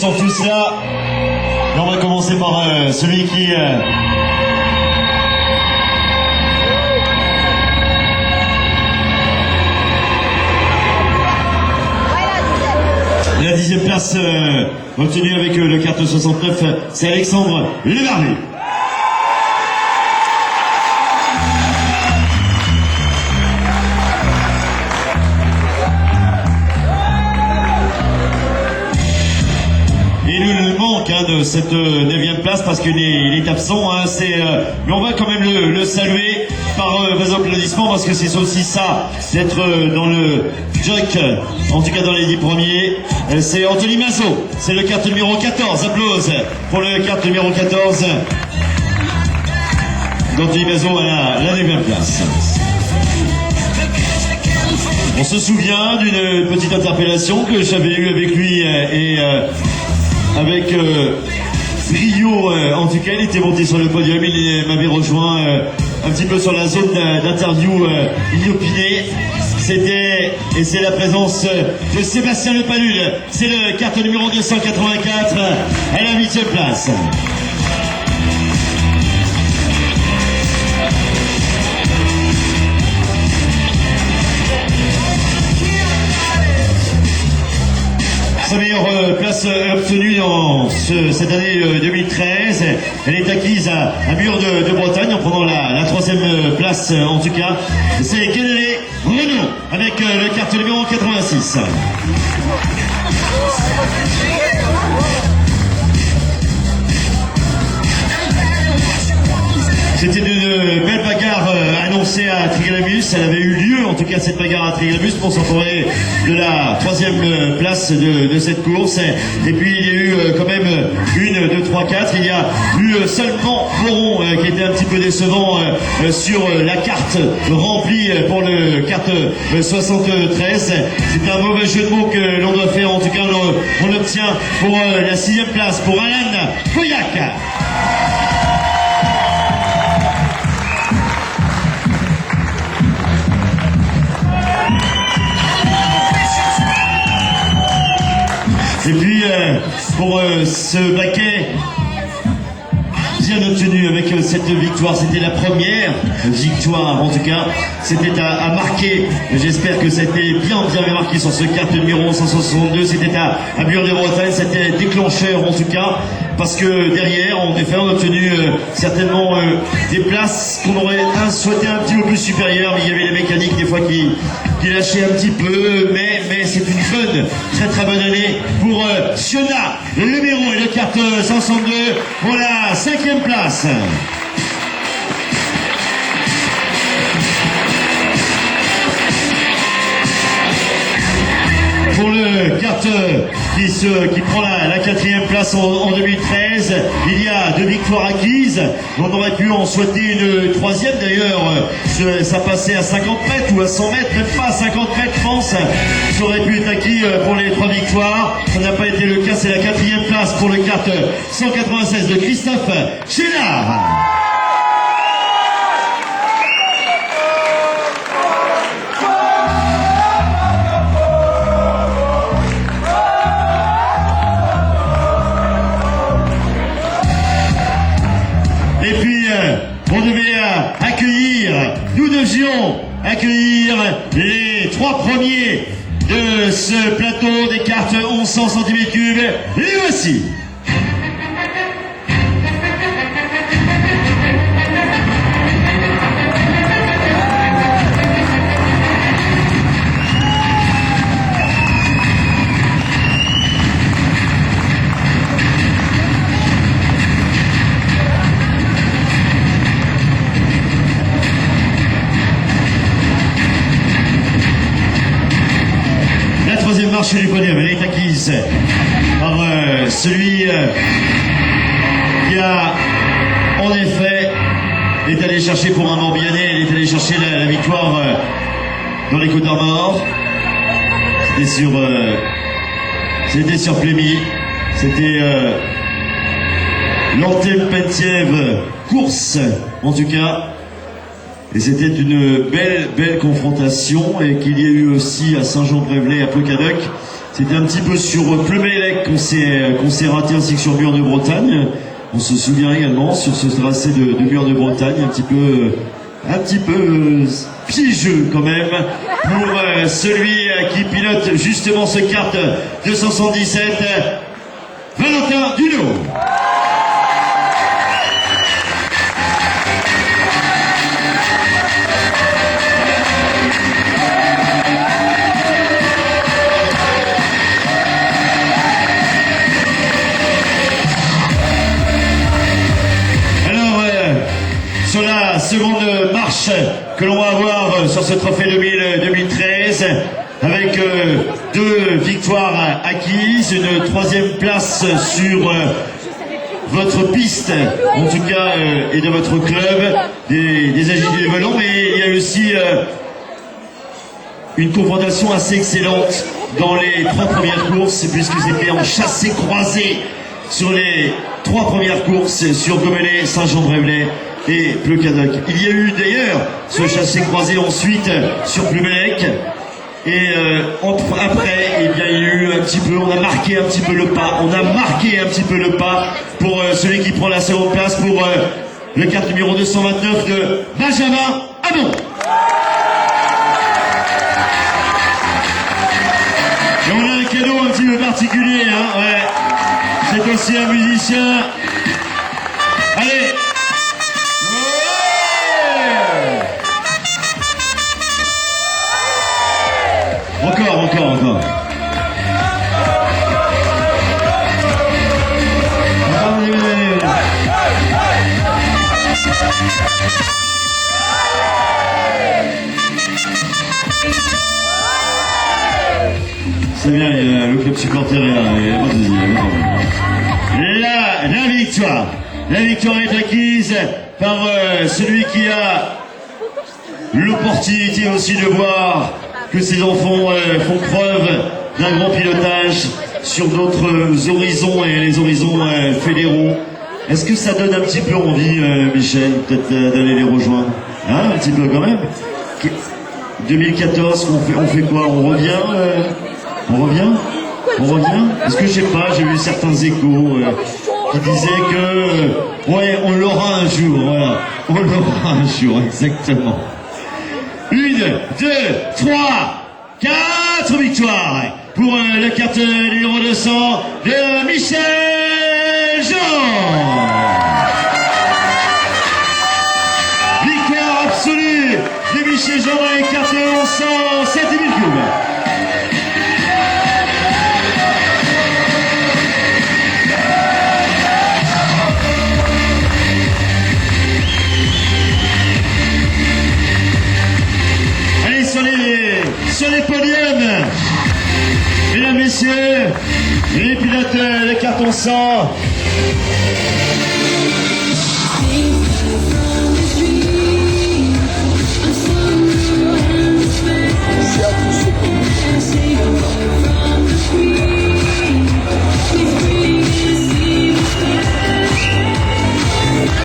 sont tous là. Et on va commencer par celui qui... La 10e place obtenue avec le carte 69, c'est Alexandre Levarlet. De cette 9e place parce qu'il est absent, hein, mais on va quand même le saluer par vos applaudissements parce que c'est aussi ça d'être dans le jock, en tout cas dans les 10 premiers. C'est Anthony Mazot, c'est le carte numéro 14, applause pour le carte numéro 14 d'Anthony Mazot à la 9e place. On se souvient d'une petite interpellation que j'avais eue avec lui et avec brio, en tout cas, il était monté sur le podium, il m'avait rejoint un petit peu sur la zone d'interview inopinée. C'était, et c'est la présence de Sébastien Le Palud, c'est le carte numéro 284 à la 8e place. Sa meilleure place obtenue dans cette année 2013, elle est acquise à Mur de Bretagne en prenant la 3e place en tout cas. C'est Kennedy Renault avec le carte numéro 86. C'était une belle bagarre annoncée à Triglamus. Elle avait eu lieu, en tout cas, cette bagarre à Triglamus pour s'emparer de la 3e place de cette course. Et puis, il y a eu quand même 1, 2, 3, 4. Il y a eu seulement Moron qui était un petit peu décevant sur la carte remplie pour le carte 73. C'est un mauvais jeu de mots que l'on doit faire. En tout cas, on l'obtient pour la 6e place pour Alan Koyak. Et puis, pour ce baquet bien obtenu avec cette victoire, c'était la première victoire, en tout cas, c'était à marquer. J'espère que c'était bien marqué sur ce carte numéro 162, c'était à Mur de Bretagne, c'était déclencheur, en tout cas, parce que derrière, en effet, on a obtenu certainement des places qu'on aurait souhaité un petit peu plus supérieures, mais il y avait les mécaniques des fois qui lâchaient un petit peu, mais c'est une bonne, très bonne année pour Siona, le numéro et le carte 162 pour la 5e place. Pour le carte qui prend la 4e place en 2013, il y a 2 victoires acquises. On aurait pu en souhaiter une 3e d'ailleurs. Ça passait à 50 mètres ou à 100 mètres, même pas à 50 mètres, je pense. Ça aurait pu être acquis pour les 3 victoires. Ça n'a pas été le cas. C'est la 4e place pour le carte 196 de Christophe Chénard. Nous devions accueillir les 3 premiers de ce plateau des cartes 1100 cm3. Les voici. Marche du podium, elle est acquise par celui qui a en effet est allé chercher pour un Morbihanais, elle est allé chercher la victoire dans les Côtes d'Armor. C'était sur Plémy, c'était l'Anthem Pentiev course en tout cas. Et c'était une belle confrontation et qu'il y a eu aussi à Saint-Jean-Brévelay, à Plocadoc, C'était un petit peu sur Plumélec qu'on s'est raté ainsi que sur Mur de Bretagne. On se souvient également sur ce tracé de Mur de Bretagne, un petit peu piégeux quand même pour celui qui pilote justement ce kart 277, Valentin Duno. Sur la seconde marche que l'on va avoir sur ce trophée 2013, avec 2 victoires acquises, une 3e place sur votre piste, en tout cas, et de votre club, des agilés volants, mais il y a aussi une confrontation assez excellente dans les 3 premières courses, puisque c'était en chassé croisé sur les 3 premières courses sur Gomelet, Saint-Jean-de-Révelay et Pleucadac. Il y a eu d'ailleurs ce chassé croisé ensuite sur Plumélec. Et après, eh bien, il y a eu un petit peu, on a marqué un petit peu le pas. On a marqué un petit peu le pas pour celui qui prend la seconde place pour le kart numéro 229 de Benjamin Hamon. Et on a un cadeau un petit peu particulier, hein, ouais. C'est aussi un musicien. Allez. Encore. C'est bien, le club supporter est là. La victoire. La victoire est acquise par celui qui a l'opportunité aussi de voir que ces enfants font preuve d'un grand pilotage sur d'autres horizons et les horizons fédéraux. Est-ce que ça donne un petit peu envie, Michel, peut-être d'aller les rejoindre, hein, un petit peu quand même. 2014, on fait quoi? On revient Est-ce que je sais pas, j'ai vu certains échos qui disaient que ouais, on l'aura un jour, voilà. On l'aura un jour, exactement. 1, 2, 3, 4 victoires pour le kart numéro 200 de Michel Jean. Victoire absolue de Michel Jean dans les kart 100, 7000 cubes. Sur les podiums, mesdames, messieurs, les pilotes de kart 100.